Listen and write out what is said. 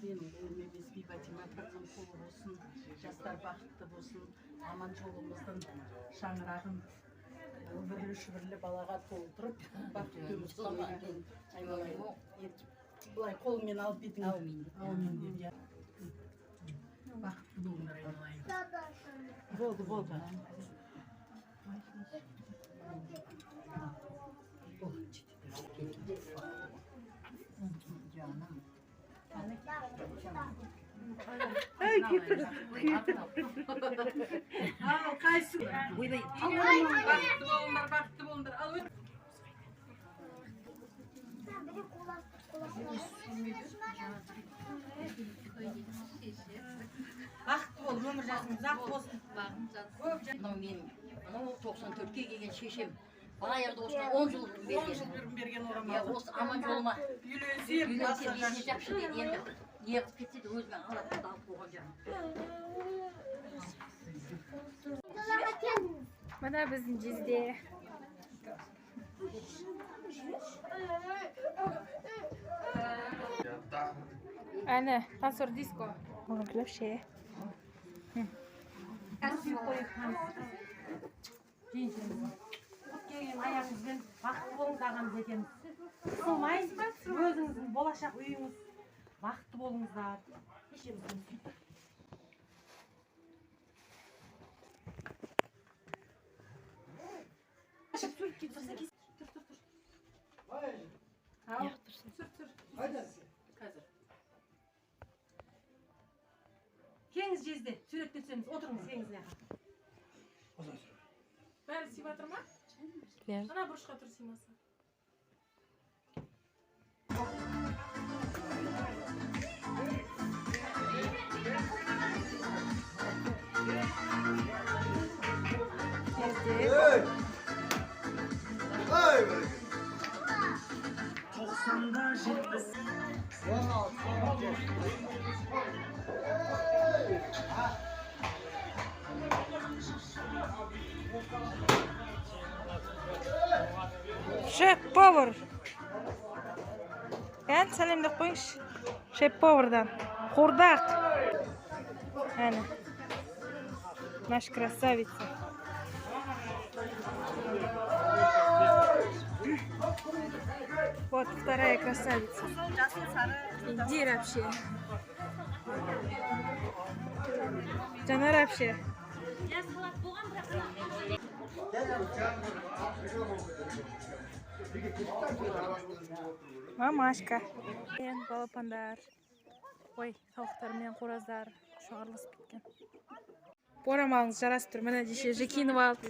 Benim evimiz bir Batime kızım kulu olsun, жастар бақытты болсын, аман жолымыздың шаңырағын бірлі шүбірлі балаға толтырып, бақытты өмір сүрген айналайын. Былай қолымен алып бетіңе аумин деп я. Бақытты болыңдар айналайын. Болды. Ay getir. Al kaysı. Baktı bolunlar. Al. Baktı bol ömür jasın zak bolsun. Benim 94'e gelgen şeşem. Bana yerde olsa 10 yıl bergen orama. Ya olsa aman yoluma. Yülensiz. Yapşı dedi endi. Ne yapıp ketse de özüme alıp alıp koyacağım. Mana bizning Jizde. Ana, tasor disco. Onu klap şey. Gelin ayağınızdan baqытты болыңыздарыңыз екенбіз. Қысылмайсыз ба? Өзіңіздің болашақ үйіңіз бақытты болыңыздар. Кешемізден сөйтіп. Сүріп кетірсе кес. Тұр. Ал. Сүр. Қазір. Кеңіз жезде сурет түсеміз. Отырыңыз кеңіз яқа. Бәрі сиып жатыр ма? Ана бұрышқа тұр симасы. Шеф повар. Yani salamdab qo'yish. Шеф повардан. Хурдак. Ana. Наш красавица. Вот вторая красавица. Иди вообще. Жанар вообще. Мамашка. Балапандар. Ой, тауықтар мен қораздар шоғырласып кеткен. Орамалыңыз жарасып тұр. Міне деше киініп алып.